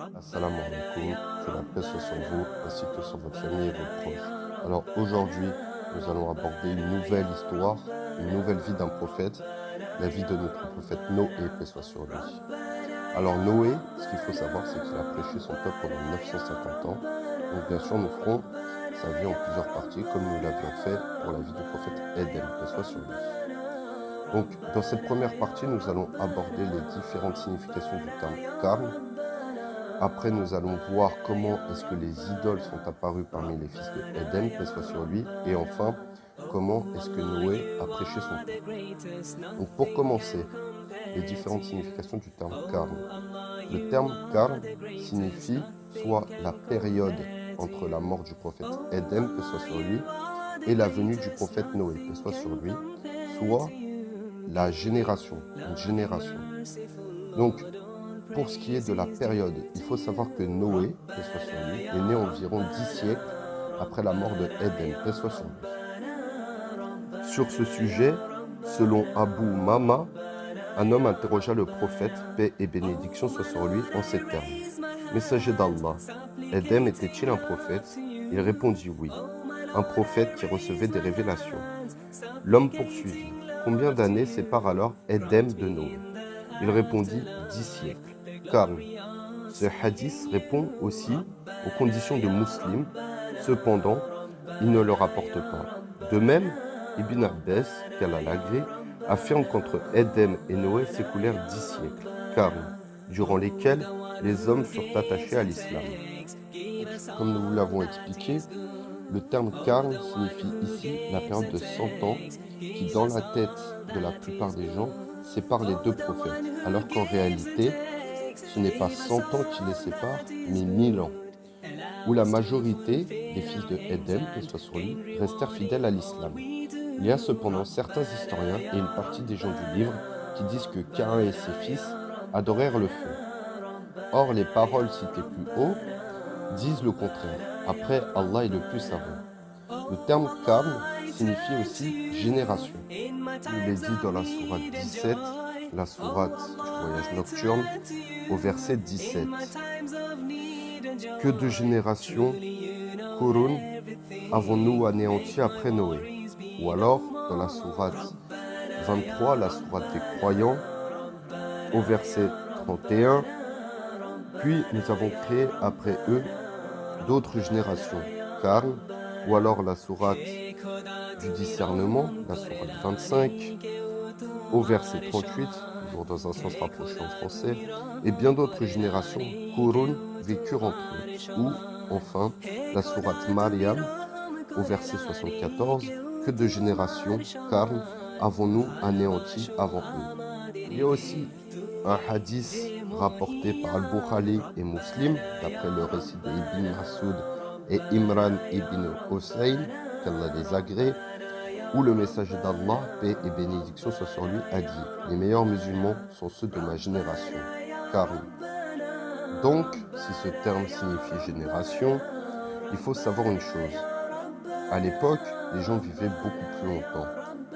Assalamu alaikum, que la paix soit sur vous ainsi que sur votre famille et vos proches. Alors aujourd'hui, nous allons aborder une nouvelle histoire, une nouvelle vie d'un prophète, la vie de notre prophète Noé, paix soit sur lui. Alors Noé, ce qu'il faut savoir, c'est qu'il a prêché son peuple pendant 950 ans. Donc bien sûr, nous ferons sa vie en plusieurs parties, comme nous l'avions fait pour la vie du prophète Éden, paix soit sur lui. Donc dans cette première partie, nous allons aborder les différentes significations du terme karm. Après, nous allons voir comment est-ce que les idoles sont apparues parmi les fils de Éden, paix soit sur lui. Et enfin, comment est-ce que Noé a prêché son peuple. Donc pour commencer, les différentes significations du terme karm. Le terme karm signifie soit la période entre la mort du prophète Éden, paix soit sur lui, et la venue du prophète Noé, paix soit sur lui, soit la génération, une génération. Donc, pour ce qui est de la période, il faut savoir que Noé, paix soit sur lui, est né environ 10 siècles après la mort de Éden, paix soit sur lui. Sur ce sujet, selon Abu Mama, un homme interrogea le prophète, paix et bénédiction soit sur lui, en ces termes. Messager d'Allah, Éden était-il un prophète? Il répondit oui, un prophète qui recevait des révélations. L'homme poursuivit. Combien d'années séparent alors Éden de Noé? Il répondit 10 siècles. Karm. Ce hadith répond aussi aux conditions de musulmans, cependant, il ne le rapporte pas. De même, Ibn Abbas, qu'Allah l'agrée, affirme qu'entre Éden et Noé s'écoulèrent 10 siècles, karm, durant lesquels les hommes furent attachés à l'islam. Comme nous vous l'avons expliqué, le terme karm signifie ici la période de 100 ans qui, dans la tête de la plupart des gens, sépare les deux prophètes, alors qu'en réalité, ce n'est pas 100 ans qui les séparent, mais 1000 ans, où la majorité des fils de Éden, paix soit sur lui, restèrent fidèles à l'islam. Il y a cependant certains historiens et une partie des gens du livre qui disent que Caïn et ses fils adorèrent le feu. Or, les paroles citées plus haut disent le contraire. Après, Allah est le plus savant. Le terme karm signifie aussi génération. Il est dit dans la sourate 17, la sourate du voyage nocturne, au verset 17. Que de générations, Qurun, avons-nous anéanti après Noé? Ou alors, dans la sourate 23, la sourate des croyants, au verset 31, puis nous avons créé après eux d'autres générations, Karm, ou alors la sourate du discernement, la sourate 25, au verset 38, toujours dans un sens rapproché en français, et bien d'autres générations, Qurun, vécurent entre eux. Ou, enfin, la sourate Maryam, au verset 74, que de générations, Karm, avons-nous anéanti avant eux. Il y a aussi un hadith rapporté par Al-Bukhari et Muslim, d'après le récit de Ibn Masoud et Imran ibn Hussein, qu'Allah les agrée, où le messager d'Allah, paix et bénédiction soit sur lui, a dit « Les meilleurs musulmans sont ceux de ma génération, Karm ». Donc, si ce terme signifie génération, il faut savoir une chose. À l'époque, les gens vivaient beaucoup plus longtemps.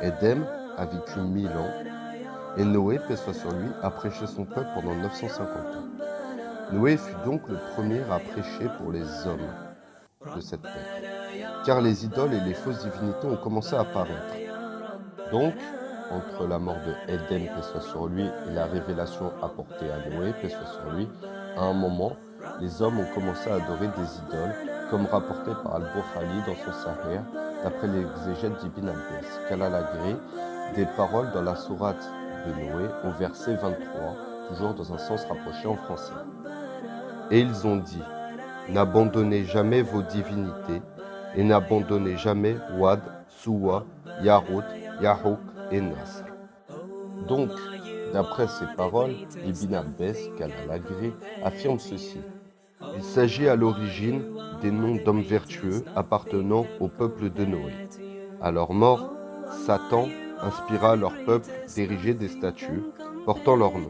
Éden a vécu 1000 ans et Noé, paix soit sur lui, a prêché son peuple pendant 950 ans. Noé fut donc le premier à prêcher pour les hommes de cette terre, car les idoles et les fausses divinités ont commencé à apparaître. Donc, entre la mort de Éden, paix soit sur lui, et la révélation apportée à Noé, paix soit sur lui, à un moment, les hommes ont commencé à adorer des idoles, comme rapporté par Al-Bukhari dans son Sahih, d'après l'exégète d'Ibn Abbas, qu'Allah l'agrée, des paroles dans la sourate de Noé au verset 23, toujours dans un sens rapproché en français. Et ils ont dit, n'abandonnez jamais vos divinités, et n'abandonnez jamais Wad, Suwa, Yarut, Yahouk et Nasr. Donc, d'après ces paroles, Ibn Abbas, qu'Allah l'agrée, affirme ceci. Il s'agit à l'origine des noms d'hommes vertueux appartenant au peuple de Noé. À leur mort, Satan inspira leur peuple d'ériger des statues portant leur nom,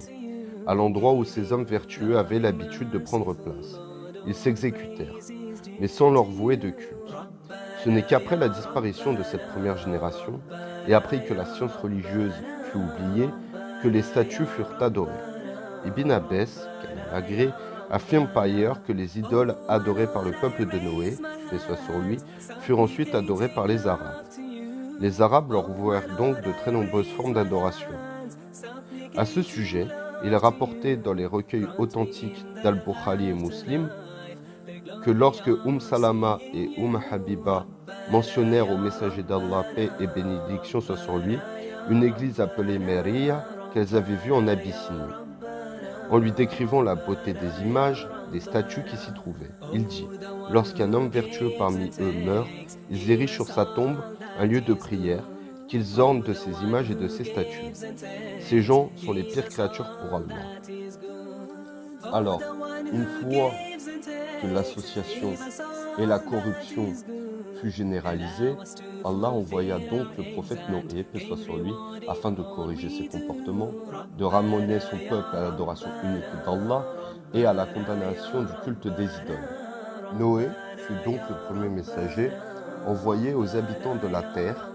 à l'endroit où ces hommes vertueux avaient l'habitude de prendre place. Ils s'exécutèrent, mais sans leur vouer de culte. Ce n'est qu'après la disparition de cette première génération, et après que la science religieuse fut oubliée, que les statues furent adorées. Ibn Abbas, qu'Allah l'agrée, affirme par ailleurs que les idoles adorées par le peuple de Noé, paix soit sur lui, furent ensuite adorées par les Arabes. Les Arabes leur vouèrent donc de très nombreuses formes d'adoration. À ce sujet, il est rapporté dans les recueils authentiques d'Al-Bukhari et Muslim que lorsque Salama et Habiba mentionnèrent au messager d'Allah, paix et bénédiction soit sur lui, une église appelée Meriya qu'elles avaient vue en Abyssinie. En lui décrivant la beauté des images, des statues qui s'y trouvaient, il dit « Lorsqu'un homme vertueux parmi eux meurt, ils érigent sur sa tombe un lieu de prière qu'ils ornent de ses images et de ses statues. Ces gens sont les pires créatures pour Allah. » Alors, une fois que l'association et la corruption fut généralisée, Allah envoya donc le prophète Noé, paix soit sur lui, afin de corriger ses comportements, de ramener son peuple à l'adoration unique d'Allah et à la condamnation du culte des idoles. Noé fut donc le premier messager envoyé aux habitants de la terre,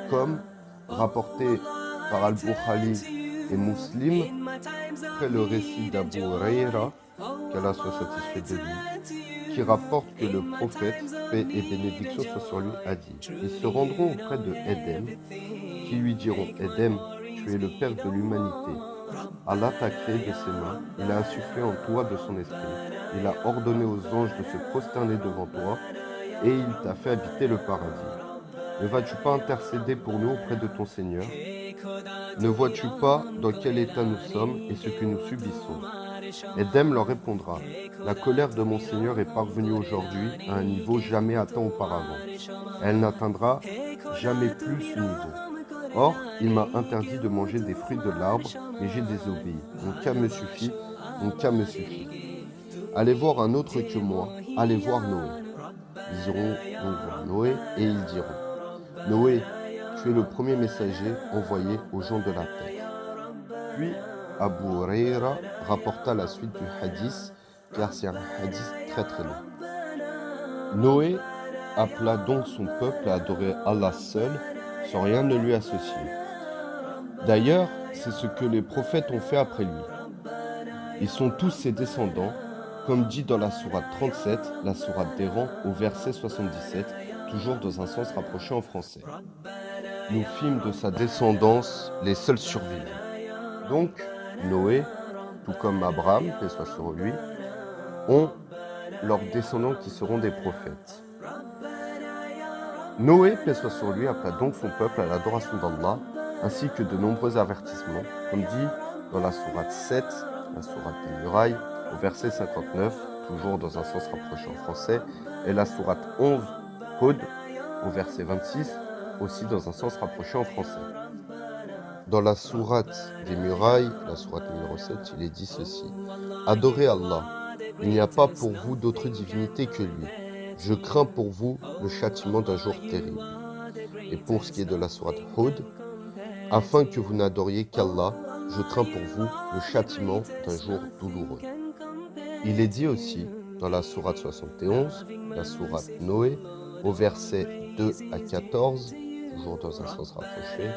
comme rapporté par Al-Bukhari et Muslim, après le récit d'Abu Huraira, qu'Allah soit satisfait de lui, qui rapporte que le prophète, paix et bénédiction soit sur lui, a dit « Ils se rendront auprès de Édem, qui lui diront « Édem, tu es le père de l'humanité. Allah t'a créé de ses mains, il a insufflé en toi de son esprit, il a ordonné aux anges de se prosterner devant toi, et il t'a fait habiter le paradis. Ne vas-tu pas intercéder pour nous auprès de ton Seigneur? Ne vois-tu pas dans quel état nous sommes et ce que nous subissons ?» Édem leur répondra « La colère de mon Seigneur est parvenue aujourd'hui à un niveau jamais atteint auparavant. Elle n'atteindra jamais plus ce niveau. Or, il m'a interdit de manger des fruits de l'arbre, et j'ai désobéi. Mon cas me suffit, mon cas me suffit. Allez voir un autre que moi, allez voir Noé. » Ils iront donc voir Noé, et ils diront « Noé, tu es le premier messager envoyé aux gens de la terre. » Puis, Abu Huraira rapporta la suite du hadith, car c'est un hadith très très long. Noé appela donc son peuple à adorer Allah seul, sans rien ne lui associer. D'ailleurs, c'est ce que les prophètes ont fait après lui. Ils sont tous ses descendants, comme dit dans la sourate 37, la sourate des rangs, au verset 77, toujours dans un sens rapproché en français. Nous fîmes de sa descendance les seuls survivants. Donc, Noé, tout comme Abraham, paix soit sur lui, ont leurs descendants qui seront des prophètes. Noé, paix soit sur lui, appela donc son peuple à l'adoration d'Allah, ainsi que de nombreux avertissements, comme dit dans la sourate 7, la sourate des murailles, au verset 59, toujours dans un sens rapproché en français, et la sourate 11, Hud, au verset 26, aussi dans un sens rapproché en français. Dans la sourate des murailles, la sourate numéro 7, il est dit ceci. « Adorez Allah, il n'y a pas pour vous d'autre divinité que lui. Je crains pour vous le châtiment d'un jour terrible. » Et pour ce qui est de la sourate Hud, « Afin que vous n'adoriez qu'Allah, je crains pour vous le châtiment d'un jour douloureux. » Il est dit aussi dans la sourate 71, la sourate Noé, au verset 2 à 14, toujours dans un sens rapproché,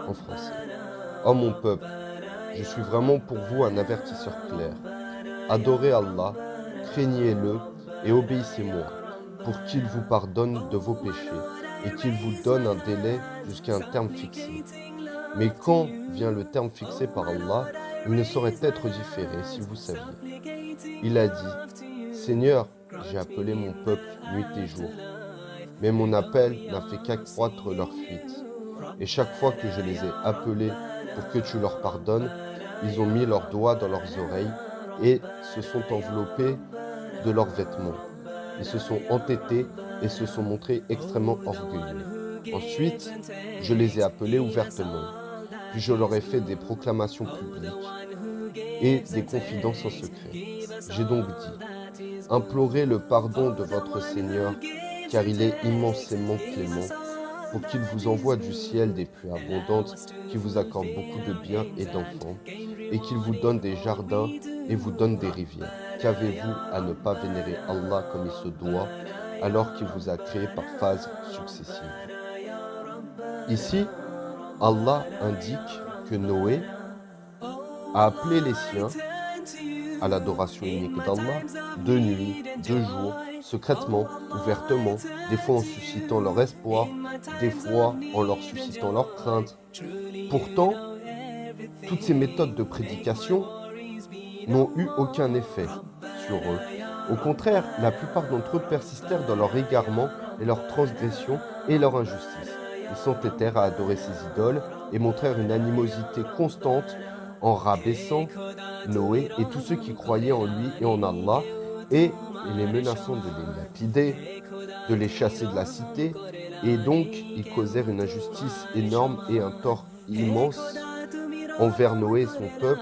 en français. « Oh mon peuple, je suis vraiment pour vous un avertisseur clair. Adorez Allah, craignez-le et obéissez-moi, pour qu'il vous pardonne de vos péchés et qu'il vous donne un délai jusqu'à un terme fixé. Mais quand vient le terme fixé par Allah, il ne saurait être différé si vous saviez. Il a dit, Seigneur, j'ai appelé mon peuple nuit et jour, mais mon appel n'a fait qu'accroître leur fuite. Et chaque fois que je les ai appelés pour que tu leur pardonnes, ils ont mis leurs doigts dans leurs oreilles et se sont enveloppés de leurs vêtements. Ils se sont entêtés et se sont montrés extrêmement orgueilleux. Ensuite, je les ai appelés ouvertement, puis je leur ai fait des proclamations publiques et des confidences en secret. J'ai donc dit, implorez le pardon de votre Seigneur, car il est immensément clément, pour qu'il vous envoie du ciel des pluies abondantes, qui vous accorde beaucoup de biens et d'enfants, et qu'il vous donne des jardins et vous donne des rivières. Qu'avez-vous à ne pas vénérer Allah comme il se doit, alors qu'il vous a créé par phases successives? Ici, Allah indique que Noé a appelé les siens à l'adoration unique d'Allah, de nuit, de jour, secrètement, ouvertement, des fois en suscitant leur espoir, des fois en leur suscitant leur crainte. Pourtant, toutes ces méthodes de prédication n'ont eu aucun effet sur eux. Au contraire, la plupart d'entre eux persistèrent dans leur égarement et leur transgression et leur injustice. Ils s'entêtèrent à adorer ces idoles et montrèrent une animosité constante en rabaissant Noé et tous ceux qui croyaient en lui et en Allah et les menaçant de les lapider, de les chasser de la cité, et donc ils causèrent une injustice énorme et un tort immense envers Noé et son peuple,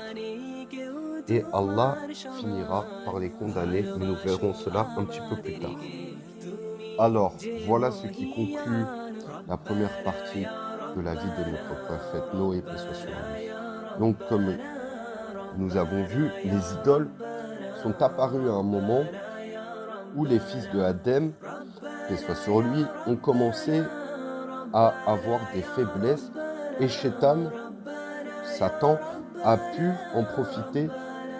et Allah finira par les condamner, mais nous verrons cela un petit peu plus tard. Alors, voilà ce qui conclut la première partie de la vie de notre prophète Noé, paix soit sur lui. Donc, comme nous avons vu, les idoles sont apparues à un moment où les fils de Adem, paix soit sur lui, ont commencé à avoir des faiblesses, et Satan, a pu en profiter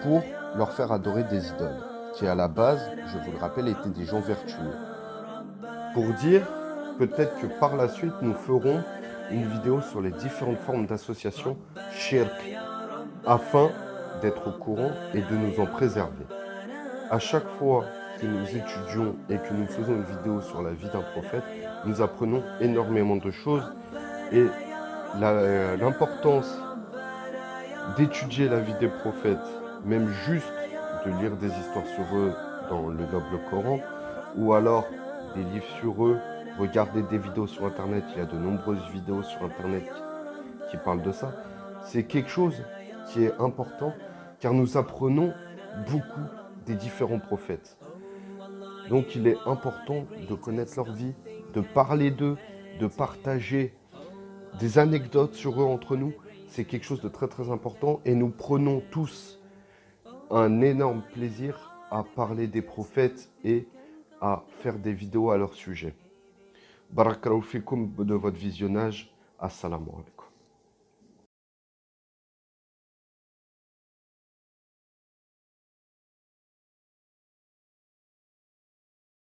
pour leur faire adorer des idoles, qui à la base, je vous le rappelle, étaient des gens vertueux. Pour dire, peut-être que par la suite, nous ferons une vidéo sur les différentes formes d'association shirk, afin d'être au courant et de nous en préserver. À chaque fois que nous étudions et que nous faisons une vidéo sur la vie d'un prophète, nous apprenons énormément de choses, et l'importance d'étudier la vie des prophètes, même juste de lire des histoires sur eux dans le noble Coran, ou alors des livres sur eux, regarder des vidéos sur Internet, il y a de nombreuses vidéos sur Internet qui parlent de ça. C'est quelque chose qui est important, car nous apprenons beaucoup des différents prophètes. Donc il est important de connaître leur vie, de parler d'eux, de partager des anecdotes sur eux entre nous. C'est quelque chose de très très important, et nous prenons tous un énorme plaisir à parler des prophètes et à faire des vidéos à leur sujet. Barakallahu fikoum de votre visionnage. Assalamu alaikum.